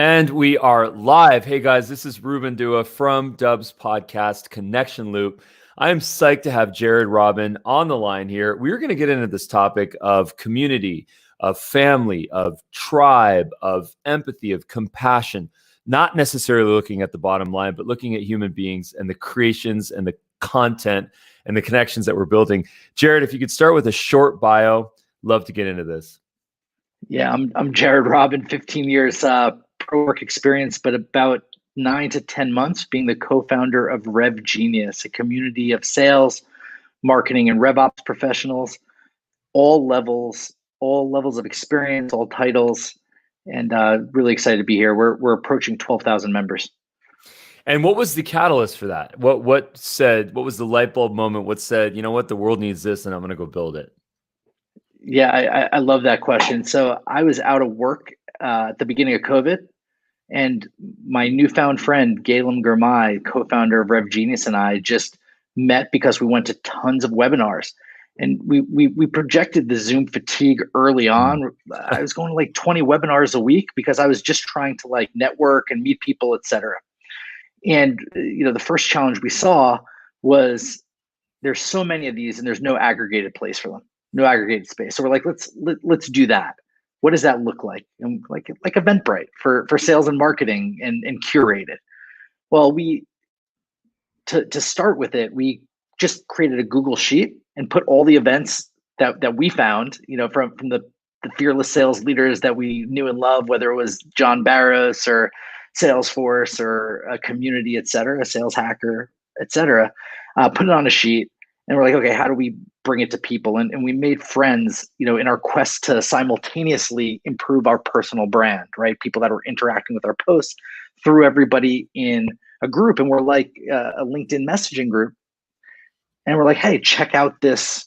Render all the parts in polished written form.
And we are live. Hey guys, this is Ruben Dua from Dubb's podcast Connection Loop. I am psyched to have Jared Robin on the line here. We're going to get into this topic of community, of family, of tribe, of empathy, of compassion, not necessarily looking at the bottom line, but looking at human beings and the creations and the content and the connections that we're building. Jared, if you could start with a short bio, love to get into this. Yeah, I'm Jared Robin, 15 years pro work experience, but about 9 to 10 months being the co-founder of Rev Genius, a community of sales, marketing, and rev ops professionals, all levels of experience, all titles, and really excited to be here. We're approaching 12,000 members. And what was the catalyst for that? What was the light bulb moment? What said, you know what, the world needs this, and I'm going to go build it? Yeah, I love that question. So I was out of work at the beginning of COVID, and my newfound friend, Galen Gurmai, co-founder of Rev Genius, and I just met because we went to tons of webinars. And we projected the Zoom fatigue early on. I was going to like 20 webinars a week because I was just trying to like network and meet people, et cetera. And the first challenge we saw was there's so many of these and there's no aggregated place for them. No aggregated space. So we're like, let's do that. What does that look like? And like Eventbrite for sales and marketing and curated. Well, to start with it, we just created a Google Sheet and put all the events that we found, from the fearless sales leaders that we knew and loved, whether it was John Barros or Salesforce or a community, et cetera, a sales hacker, et cetera, put it on a sheet. And we're like, okay, how do we bring it to people? And we made friends, in our quest to simultaneously improve our personal brand, right? People that were interacting with our posts through everybody in a group. And we're like a LinkedIn messaging group. And we're like, hey, check out this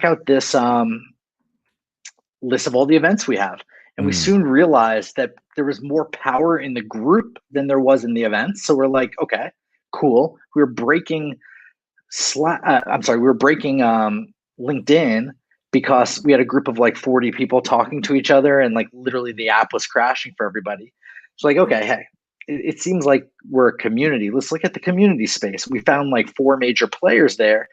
list of all the events we have. And we soon realized that there was more power in the group than there was in the events. So we're like, okay, cool. We were breaking LinkedIn because we had a group of like 40 people talking to each other and like literally the app was crashing for everybody. It's like, okay, hey, it seems like we're a community. Let's look at the community space. We found like 4 major players there,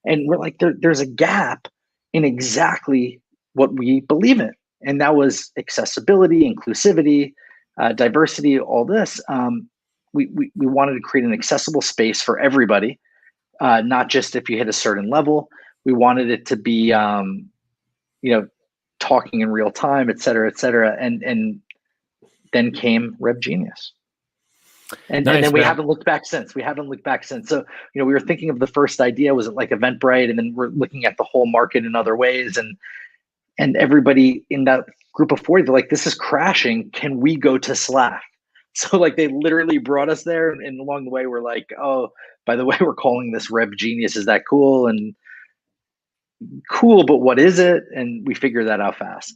and we're like, there's a gap in exactly what we believe in. And that was accessibility, inclusivity, diversity, all this. We wanted to create an accessible space for everybody. Not just if you hit a certain level. We wanted it to be, talking in real time, et cetera, and then came Rev Genius, and then we haven't looked back since. So we were thinking of the first idea, was it like Eventbrite, and then we're looking at the whole market in other ways, and everybody in that group of 40, they're like, this is crashing. Can we go to Slack? So like they literally brought us there, and along the way we're like, oh, by the way, we're calling this Rev Genius. Is that cool? And cool, but what is it? And we figured that out fast.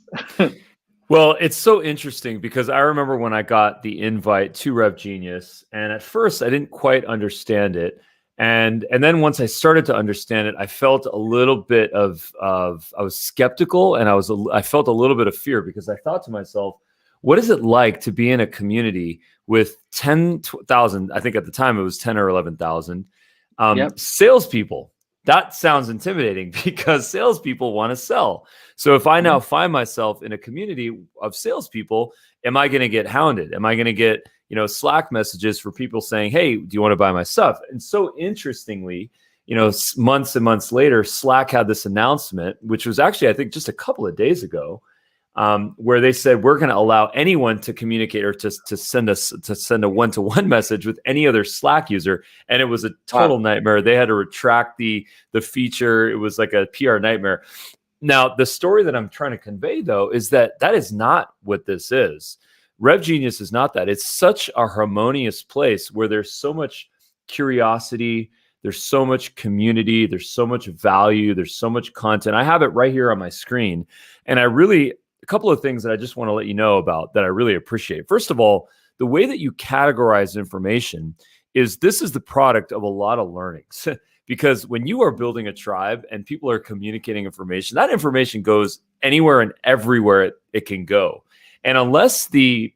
Well, it's so interesting because I remember when I got the invite to Rev Genius, and at first I didn't quite understand it. And then once I started to understand it, I felt a little bit of I was skeptical, and I felt a little bit of fear because I thought to myself, what is it like to be in a community with 10,000? I think at the time it was 10 or 11,000 salespeople. That sounds intimidating because salespeople want to sell. So if I now find myself in a community of salespeople, am I going to get hounded? Am I going to get Slack messages for people saying, "Hey, do you want to buy my stuff?" And so interestingly, months and months later, Slack had this announcement, which was actually I think just a couple of days ago. Where they said we're going to allow anyone to communicate or to send a one-to-one message with any other Slack user, and it was a total nightmare. They had to retract the feature. It was like a PR nightmare. Now, the story that I'm trying to convey, though, is that is not what this is. Rev Genius is not that. It's such a harmonious place where there's so much curiosity, there's so much community, there's so much value, there's so much content. I have it right here on my screen, and a couple of things that I just want to let you know about that I really appreciate. First of all, the way that you categorize information is the product of a lot of learnings. Because when you are building a tribe and people are communicating information, that information goes anywhere and everywhere it can go. And unless the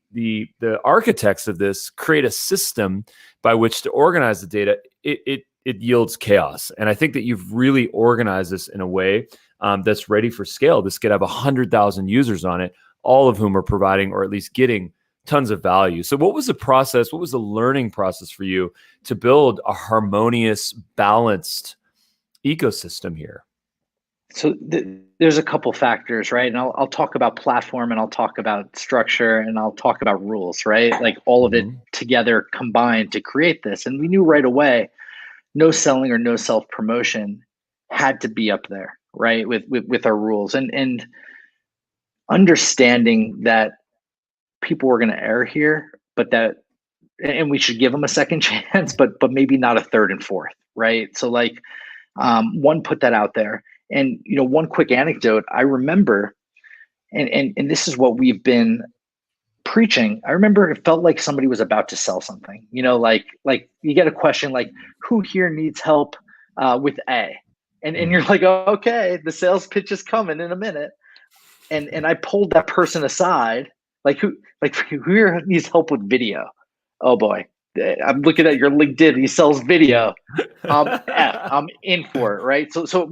architects of this create a system by which to organize the data, it yields chaos. And I think that you've really organized this in a way that's ready for scale. This could have 100,000 users on it, all of whom are providing or at least getting tons of value. So what was the process? What was the learning process for you to build a harmonious, balanced ecosystem here? So there's a couple factors, right? And I'll talk about platform, and I'll talk about structure, and I'll talk about rules, right? Like all of it together combined to create this. And we knew right away, no selling or no self promotion had to be up there, right? With our rules, and understanding that people were going to err here, but that, and we should give them a second chance, but maybe not a third and fourth, right? So like, one, put that out there. And one quick anecdote I remember, and this is what we've been preaching. I remember it felt like somebody was about to sell something. Like you get a question like, "Who here needs help with A?" And you're like, oh, "Okay, the sales pitch is coming in a minute." And I pulled that person aside, who here needs help with video? Oh boy, I'm looking at your LinkedIn. He sells video. I'm in for it, right? So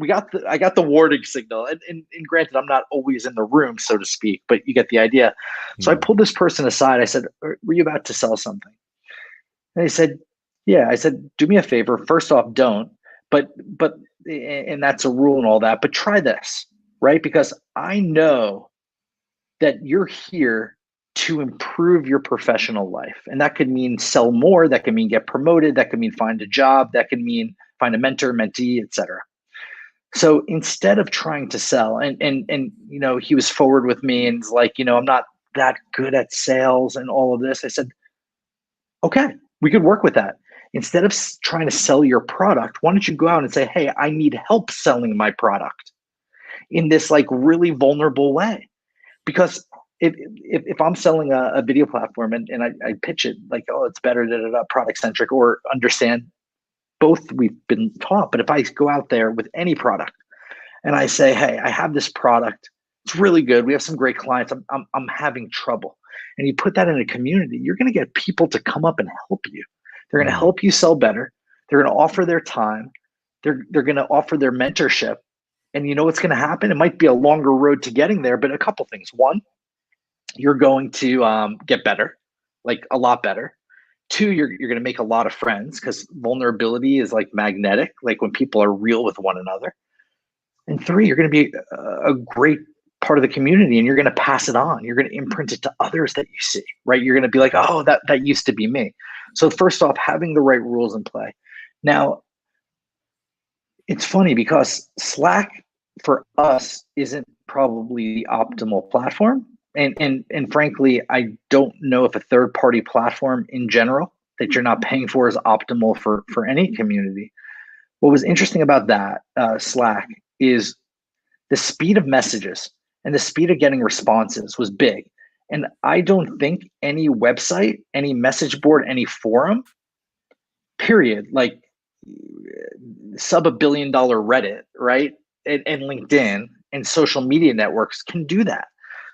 I got the warning signal, and granted, I'm not always in the room, so to speak, but you get the idea. So I pulled this person aside. I said, "Were you about to sell something?" And he said, "Yeah." I said, "Do me a favor. First off, don't. But and that's a rule and all that. But try this, right? Because I know that you're here to improve your professional life. And that could mean sell more, that could mean get promoted, that could mean find a job, that could mean find a mentor, mentee, etc." So instead of trying to sell, and he was forward with me and was like, "I'm not that good at sales and all of this." I said, "Okay, we could work with that. Instead of trying to sell your product, why don't you go out and say, 'Hey, I need help selling my product in this like really vulnerable way?'" Because if I'm selling a video platform and I pitch it like, "Oh, it's better, product centric," or understand both we've been taught. But if I go out there with any product and I say, "Hey, I have this product. It's really good. We have some great clients. I'm having trouble," and you put that in a community, you're going to get people to come up and help you. They're going to help you sell better. They're going to offer their time. They're going to offer their mentorship. And you know what's going to happen? It might be a longer road to getting there, but a couple things. One, you're going to get better, like a lot better. Two, you're going to make a lot of friends, because vulnerability is like magnetic, like when people are real with one another. And three, you're going to be a great part of the community, and you're going to pass it on. You're going to imprint it to others that you see, right? You're going to be like, "Oh, that used to be me." So first off, having the right rules in play. Now, it's funny because Slack for us isn't probably the optimal platform. And frankly, I don't know if a third-party platform in general that you're not paying for is optimal for any community. What was interesting about that Slack is the speed of messages and the speed of getting responses was big. And I don't think any website, any message board, any forum, period, like sub $1 billion Reddit, right? And LinkedIn and social media networks can do that.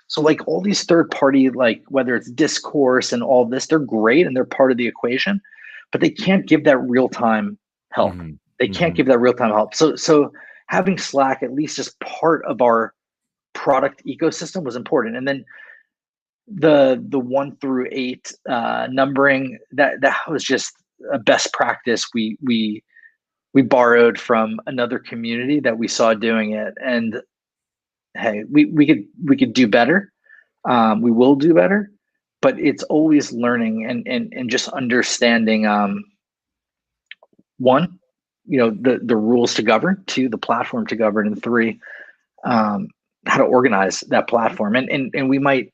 So like all these third party, like whether it's Discourse and all this, they're great and they're part of the equation, but they can't give that real time help. They can't give that real time help. So having Slack at least as part of our product ecosystem was important. And then the 1 through 8 numbering, that was just a best practice we borrowed from another community that we saw doing it. And hey, we could do better. We will do better, but it's always learning and just understanding one, the rules to govern, two, the platform to govern, and three, how to organize that platform. And we might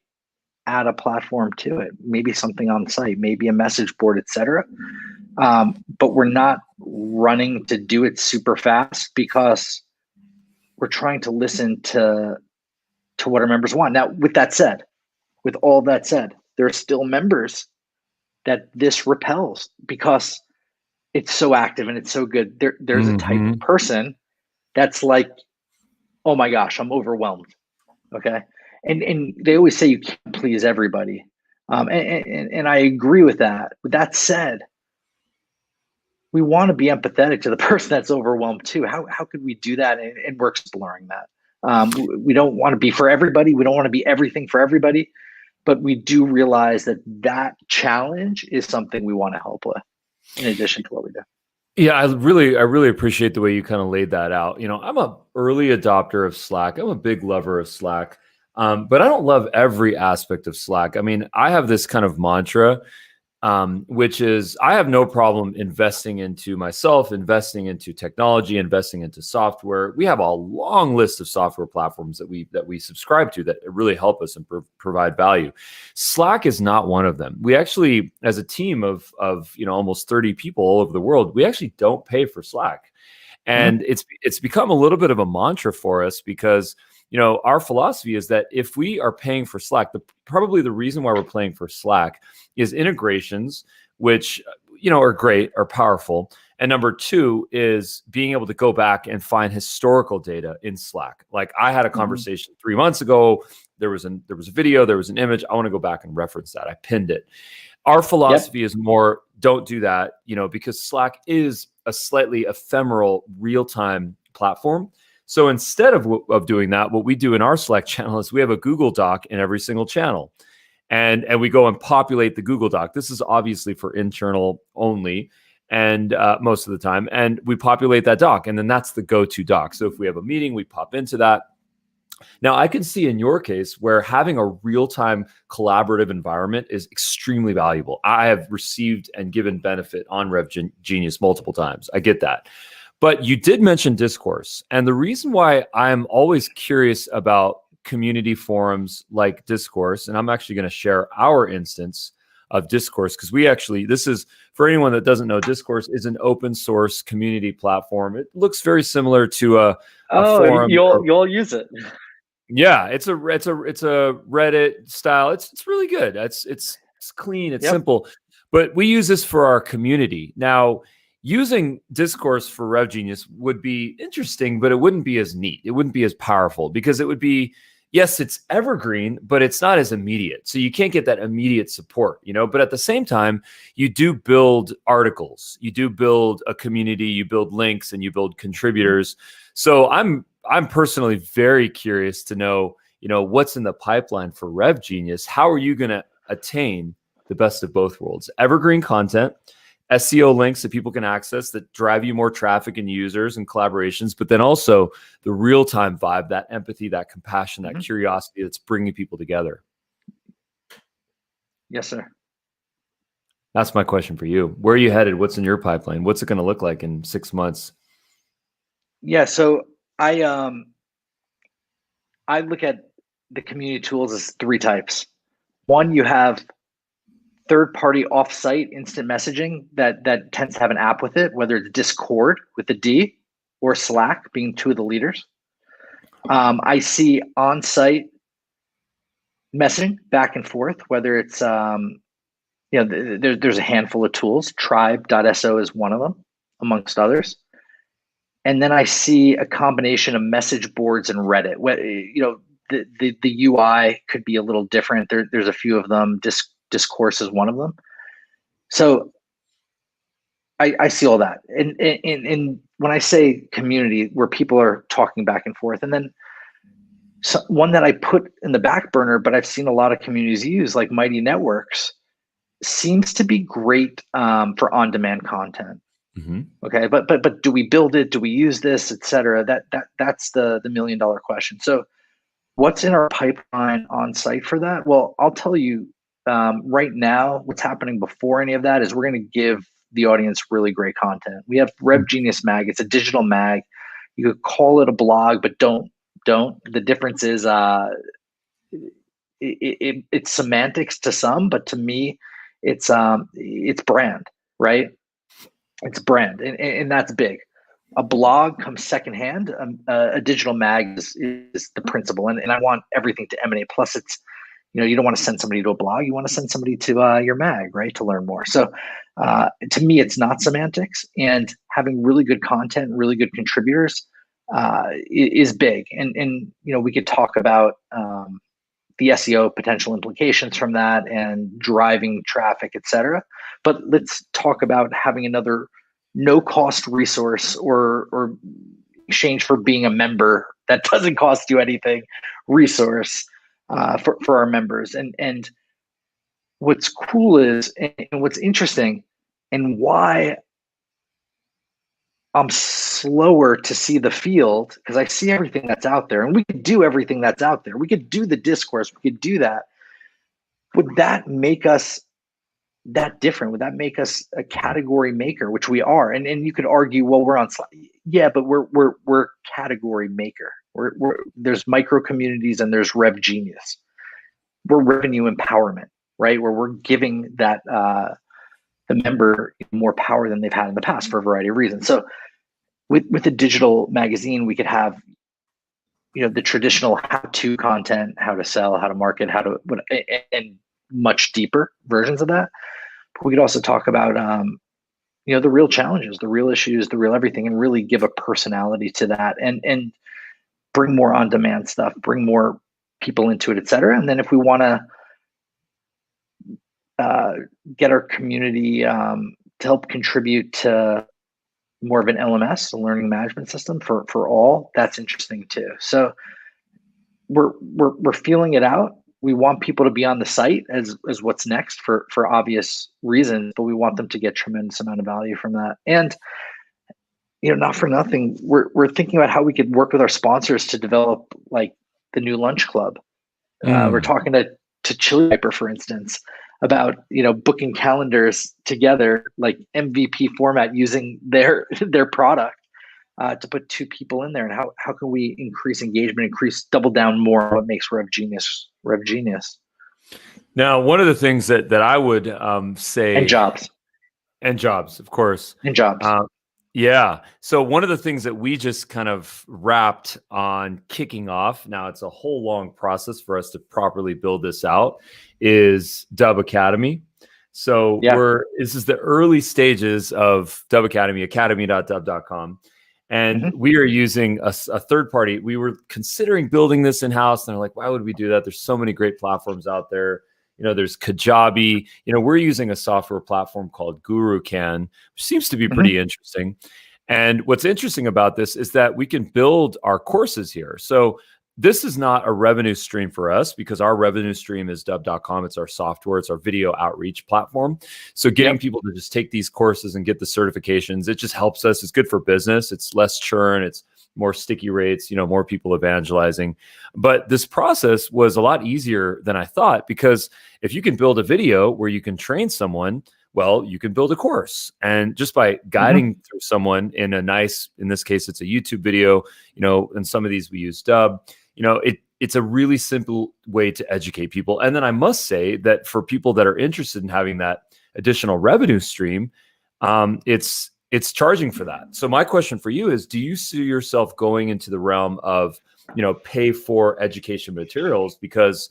add a platform to it, maybe something on site, maybe a message board, etc. But we're not running to do it super fast because we're trying to listen to what our members want. Now, with all that said, there are still members that this repels because it's so active and it's so good. There's a type of person that's like, "Oh my gosh, I'm overwhelmed." Okay. and they always say you can't please everybody. And I agree with that. With that said, we want to be empathetic to the person that's overwhelmed too. How could we do that? And we're exploring that. We don't want to be for everybody. We don't want to be everything for everybody, but we do realize that that challenge is something we want to help with in addition to what we do. Yeah, I really appreciate the way you kind of laid that out. I'm a early adopter of Slack. I'm a big lover of Slack, but I don't love every aspect of Slack. I mean, I have this kind of mantra, which is I have no problem investing into myself, investing into technology, investing into software. We have a long list of software platforms that we subscribe to that really help us and provide value. Slack is not one of them. We actually, as a team of almost 30 people all over the world, we actually don't pay for Slack. And it's become a little bit of a mantra for us because our philosophy is that if we are paying for Slack, probably the reason why we're paying for Slack is integrations, which, are great, are powerful. And number two is being able to go back and find historical data in Slack. Like I had a conversation 3 months ago, there was a video, there was an image. I want to go back and reference that. I pinned it. Our philosophy is more, don't do that, because Slack is a slightly ephemeral real-time platform. So instead of doing that, what we do in our Slack channel is we have a Google Doc in every single channel. And we go and populate the Google Doc. This is obviously for internal only, and most of the time. And we populate that doc, and then that's the go-to doc. So if we have a meeting, we pop into that. Now, I can see in your case where having a real-time collaborative environment is extremely valuable. I have received and given benefit on RevGenius multiple times. I get that. But you did mention discourse. And the reason why I'm always curious about community forums like discourse, and I'm actually going to share our instance of discourse, because this is, for anyone that doesn't know, discourse is an open source community platform. It looks very similar to a forum. You'll use it. Yeah, it's a Reddit style. It's really good. It's clean. It's simple. But we use this for our community. Now, using discourse for RevGenius would be interesting, but it wouldn't be as neat. It wouldn't be as powerful because it would be, yes, it's evergreen, but it's not as immediate. So you can't get that immediate support, but at the same time, you do build articles, you do build a community, you build links, and you build contributors. So I'm personally very curious to know, what's in the pipeline for RevGenius. How are you going to attain the best of both worlds? Evergreen content, SEO links that people can access that drive you more traffic and users and collaborations, but then also the real-time vibe, that empathy, that compassion, that curiosity that's bringing people together. Yes, sir. That's my question for you. Where are you headed? What's in your pipeline? What's it going to look like in 6 months? Yeah, so I look at the community tools as 3 types. One, you have third-party off-site instant messaging that tends to have an app with it, whether it's Discord with a D or Slack being 2 of the leaders. I see on-site messaging back and forth, whether it's there's a handful of tools. Tribe.so is one of them, amongst others. And then I see a combination of message boards and Reddit. The UI could be a little different. There's a few of them. Discourse is one of them. So I see all that. And when I say community, where people are talking back and forth, and then one that I put in the back burner, but I've seen a lot of communities use, like Mighty Networks, seems to be great for on-demand content. Okay, but do we build it? Do we use this, et cetera? That's the $1 million question. So what's in our pipeline on site for that? Well, I'll tell you right now, what's happening before any of that is we're going to give the audience really great content. We have RevGenius Mag. It's a digital mag. You could call it a blog, but don't. The difference is it's semantics to some, but to me, it's brand, right? It's brand, and that's big. A blog comes secondhand. A digital mag is the principle, and I want everything to emanate. Plus, it's you don't want to send somebody to a blog. You want to send somebody to your mag, right, to learn more. So, to me, it's not semantics, and having really good content, really good contributors, is big. And we could talk about the SEO potential implications from that and driving traffic, et cetera. But let's talk about having another no cost resource or exchange for being a member that doesn't cost you anything resource for our members. And what's cool is, and what's interesting, and why I'm slower to see the field, because I see everything that's out there, and we could do everything that's out there. We could do the discourse, we could do that. Would that make us that different? Would that make us a category maker, which we are? And you could argue, well, we're on, yeah, but we're category maker. There's micro communities and there's Rev Genius. We're revenue empowerment, right? Where we're giving that the member more power than they've had in the past for a variety of reasons. So with a digital magazine, we could have, the traditional how-to content, how to sell, how to market, and much deeper versions of that. But we could also talk about, the real challenges, the real issues, the real everything, and really give a personality to that, and bring more on-demand stuff, bring more people into it, et cetera. And then if we want to get our community to help contribute to more of an LMS, a learning management system for all, that's interesting too. So we're feeling it out. We want people to be on the site as what's next for obvious reasons, but we want them to get tremendous amount of value from that. And not for nothing, we're thinking about how we could work with our sponsors to develop like the new lunch club. We're talking to Chili Viper, for instance, about booking calendars together, like MVP format, using their product to put 2 people in there. And how can we increase engagement, double down more on what makes Rev Genius. Now, one of the things that I would say, and jobs, of course, and jobs. Yeah. So one of the things that we just kind of wrapped on kicking off, now it's a whole long process for us to properly build this out, is Dubb Academy. So this is the early stages of Dubb Academy, academy.dubb.com. And we are using a third party. We were considering building this in-house, and they're like, why would we do that? There's so many great platforms out there. There's Kajabi. We're using a software platform called GuruCan, which seems to be pretty interesting. And what's interesting about this is that we can build our courses here. So this is not a revenue stream for us, because our revenue stream is dubb.com. It's our software. It's our video outreach platform. So getting people to just take these courses and get the certifications, it just helps us. It's good for business. It's less churn. It's more sticky rates, more people evangelizing. But this process was a lot easier than I thought, because if you can build a video where you can train someone, well, you can build a course. And just by guiding through someone in this case, it's a YouTube video, and some of these we use Dubb, it's a really simple way to educate people. And then I must say that for people that are interested in having that additional revenue stream, it's charging for that. So my question for you is, do you see yourself going into the realm of, pay for education materials? Because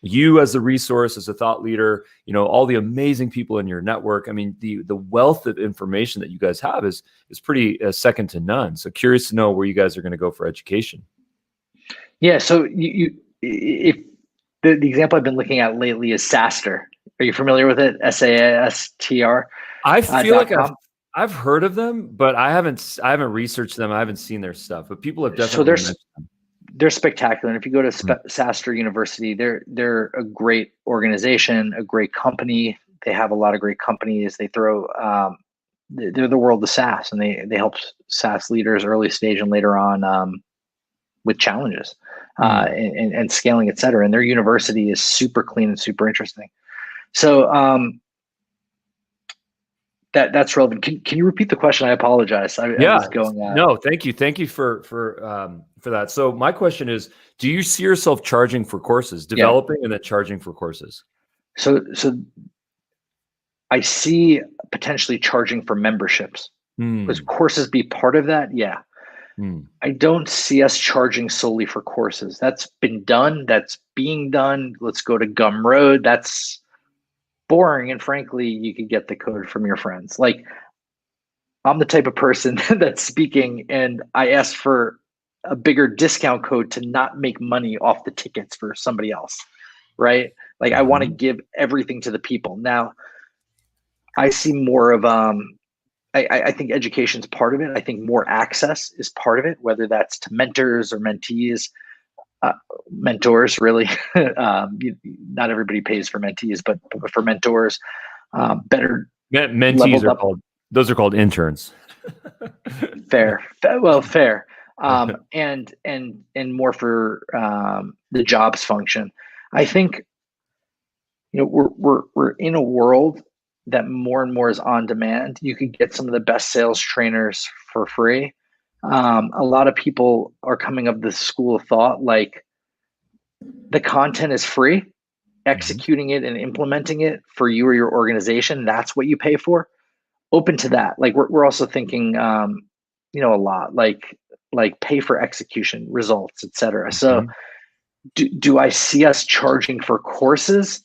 you as a resource, as a thought leader, all the amazing people in your network, I mean, the wealth of information that you guys have is pretty second to none. So curious to know where you guys are going to go for education. Yeah. So if the example I've been looking at lately is SaaStr. Are you familiar with it? SaaStr. I feel like I've heard of them, but I haven't researched them. I haven't seen their stuff, but people have definitely mentioned them. They're spectacular. And if you go to SaaStr University, they're a great organization, a great company. They have a lot of great companies. They throw, they're the world of SaaS, and they help SaaS leaders early stage and later on with challenges and scaling, et cetera. And their university is super clean and super interesting. So that's relevant. Can you repeat the question? I apologize. I was going on. No, thank you. Thank you for that. So my question is, do you see yourself charging for courses, developing and then charging for courses? So I see potentially charging for memberships. Would courses be part of that? Yeah. I don't see us charging solely for courses. That's been done. That's being done. Let's go to Gumroad. That's boring, and frankly, you could get the code from your friends. Like, I'm the type of person that's speaking, and I ask for a bigger discount code to not make money off the tickets for somebody else. right? Like I want to Mhm. give everything to the people. Now I see more of I think education's part of it. I think more access is part of it, whether that's to mentors or mentees, uh, mentors really. Not everybody pays for mentees, but for mentors, better Mentees leveled are up. called, those are called interns. Fair. And more for the jobs function. I think we're in a world that more and more is on demand. You could get some of the best sales trainers for free. A lot of people are coming up with this school of thought like the content is free, Mhm. executing it and implementing it for you or your organization, that's what you pay for. Open to that. Like we're also thinking a lot like pay for execution, results, etc. So Mhm. do I see us charging for courses?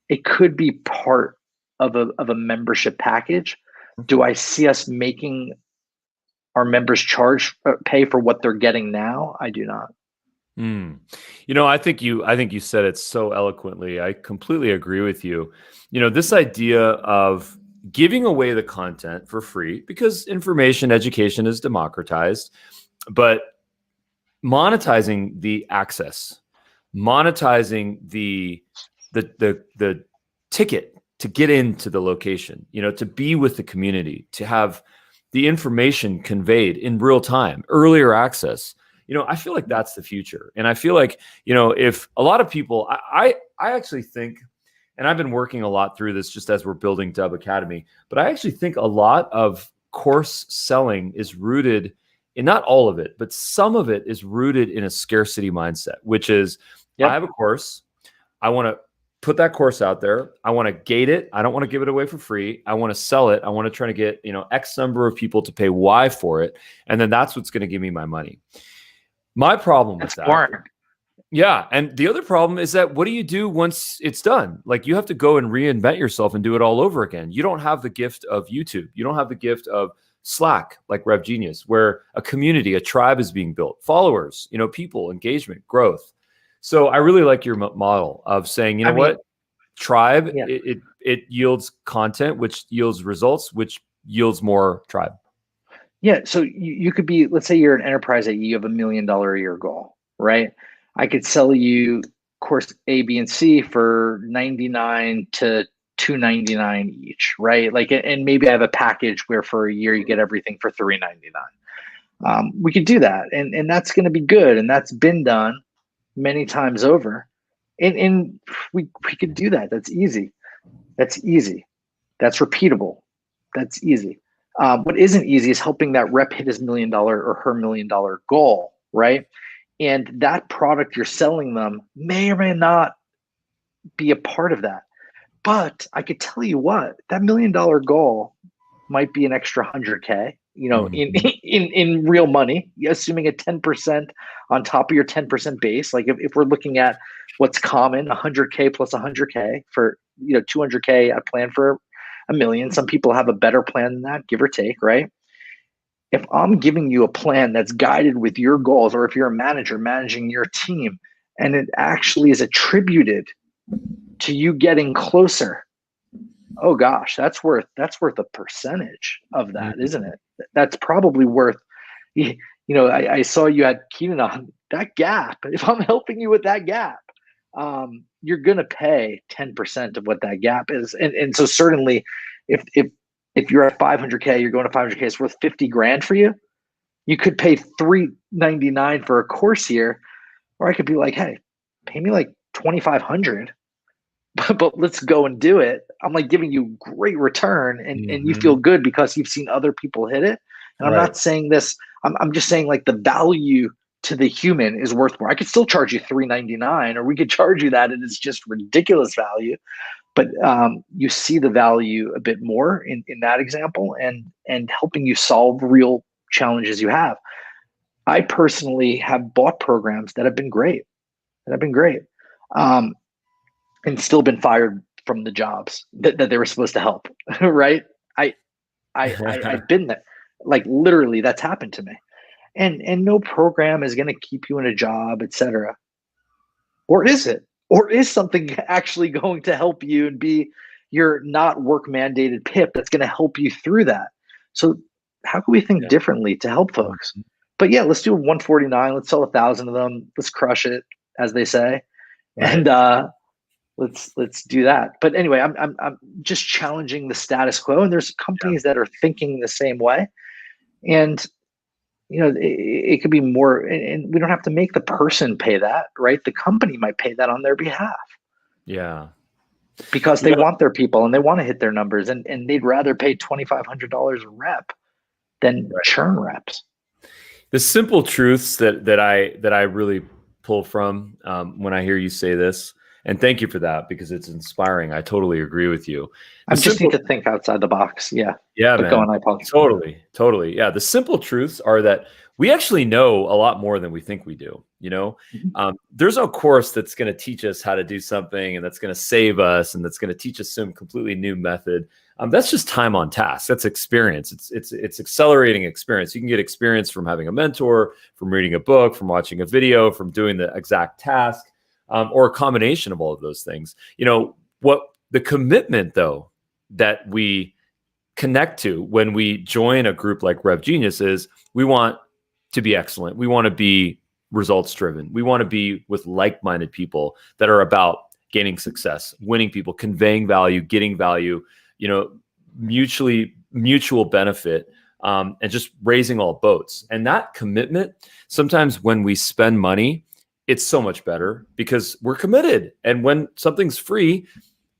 It could be part of a membership package. Do I see us making our members pay for what they're getting now? I do not. Mm. I think you said it so eloquently. I completely agree with you. This idea of giving away the content for free because information education is democratized, but monetizing the access, monetizing the ticket to get into the location, to be with the community, to have the information conveyed in real time, earlier access. I feel like that's the future. And I feel like, if a lot of people, I actually think, and I've been working a lot through this just as we're building Dubb Academy, but I actually think a lot of course selling is rooted in, not all of it, but some of it is rooted in a scarcity mindset, which is I Yep. have a course. I want to put that course out there. I want to gate it. I don't want to give it away for free. I want to sell it. I want to try to get, X number of people to pay Y for it. And then that's what's going to give me my money. My problem with That's that, boring. yeah. And the other problem is that what do you do once it's done? Like you have to go and reinvent yourself and do it all over again. You don't have the gift of YouTube. You don't have the gift of Slack like Rev Genius, where a community, a tribe is being built, followers, people, engagement, growth. So I really like your model of saying, you I know mean, what, tribe, yeah. it yields content, which yields results, which yields more tribe. Yeah. So you could be, let's say you're an enterprise that you have $1 million a year goal, right? I could sell you course A, B, and C for 99 to 299 each, right? Like, and maybe I have a package where for a year you get everything for 399. We could do that, and that's going to be good, and that's been done many times over, and we could do that. That's easy. That's easy. That's repeatable. That's easy. What isn't easy is helping that rep hit his $1 million or her $1 million goal, right? And that product you're selling them may or may not be a part of that. But I could tell you what, that $1 million goal might be an extra 100K, in Mhm. in real money, assuming a 10% on top of your 10% base. Like if we're looking at what's common, 100K plus 100K for 200K, I plan for a million. Some people have a better plan than that, give or take, right? If I'm giving you a plan that's guided with your goals, or if you're a manager managing your team, and it actually is attributed to you getting closer, oh gosh, that's worth a percentage of that, isn't Mhm. it? That's probably worth. I saw you had Keenan on that gap. If I'm helping you with that gap, you're gonna pay 10% of what that gap is, and so certainly, if you're at 500K, you're going to 500K, it's worth 50 grand for you. You could pay 399 for a course here, or I could be like, hey, pay me like 2,500, but let's go and do it. I'm like giving you great return, and you feel Mhm. good because you've seen other people hit it. And I'm Right. not saying this, I'm just saying like the value to the human is worth more. I could still charge you 399, or we could charge you that and it's just ridiculous value. But you see the value a bit more in that example, and helping you solve real challenges you have. I personally have bought programs that have been great. Um, and still been fired from the jobs that they were supposed to help. Right? I I've been there. Like literally, that's happened to me. And no program is going to keep you in a job, etc. Or is it? Or is something actually going to help you and be your not work mandated PIP that's going to help you through that? So how can we think Yeah. differently to help folks? But yeah, let's do 149. Let's sell 1,000 of them. Let's crush it, as they say. Right. And let's do that. But anyway, I'm just challenging the status quo, and there's companies that are thinking the same way. And it could be more, and we don't have to make the person pay that, right? The company might pay that on their behalf Yeah. because You they know, want their people and they want to hit their numbers, and they'd rather pay $2,500 a rep than right. churn reps. The simple truths that I really pull from when I hear you say this, and thank you for that because it's inspiring. I totally agree with you. I The just need simple to think outside the box. Yeah. Yeah, But go man. on, I apologize. Totally. Totally. Yeah. The simple truths are that we actually know a lot more than we think we do. Mhm. There's no course that's going to teach us how to do something and that's going to save us and that's going to teach us some completely new method. That's just time on task. That's experience. It's accelerating experience. You can get experience from having a mentor, from reading a book, from watching a video, from doing the exact task, or a combination of all of those things. What the commitment though that we connect to when we join a group like Rev Genius is we want to be excellent. We want to be results driven. We want to be with like-minded people that are about gaining success, winning people, conveying value, getting value, mutual benefit, and just raising all boats. And that commitment, sometimes when we spend money, it's so much better because we're committed. And when something's free,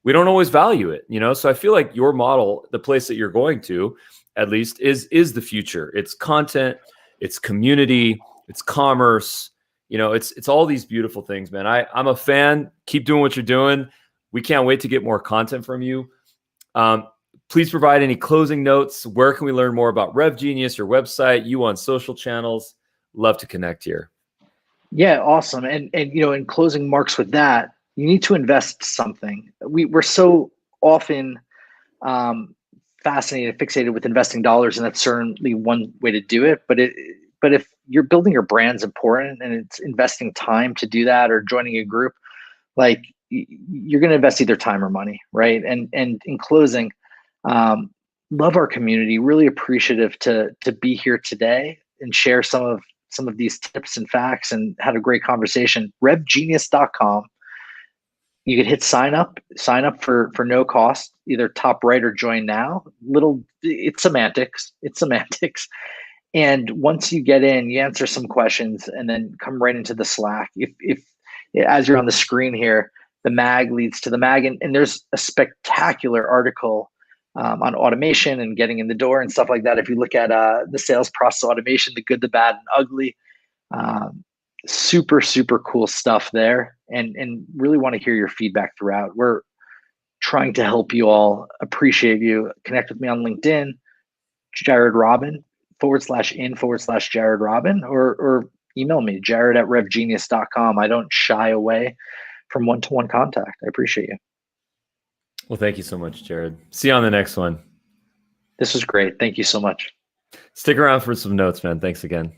we don't always value it, So I feel like your model, the place that you're going to, at least, is the future. It's content, it's community, it's commerce. It's all these beautiful things, man. I'm a fan. Keep doing what you're doing. We can't wait to get more content from you. Please provide any closing notes. Where can we learn more about Rev Genius, your website, you on social channels? Love to connect here. Yeah, awesome. And in closing marks with that, you need to invest something. We're so often fascinated, fixated with investing dollars, and that's certainly one way to do it. But if you're building your brand's important, and it's investing time to do that, or joining a group, like you're going to invest either time or money, right? And in closing, love our community. Really appreciative to be here today and share some of these tips and facts, and had a great conversation. RevGenius.com. You could hit sign up for no cost, either top right or join now. It's semantics. And once you get in, you answer some questions and then come right into the Slack. If as you're on the screen here, the mag leads to the mag, and there's a spectacular article on automation and getting in the door and stuff like that. If you look at the sales process automation, the good, the bad, and ugly, super, super cool stuff there. And really want to hear your feedback throughout. We're trying to help you all. Appreciate you. Connect with me on LinkedIn, Jared Robin /in/Jared Robin, or email me, jared@revgenius.com. I don't shy away from one-to-one contact. I appreciate you. Well, thank you so much, Jared. See you on the next one. This was great. Thank you so much. Stick around for some notes, man. Thanks again.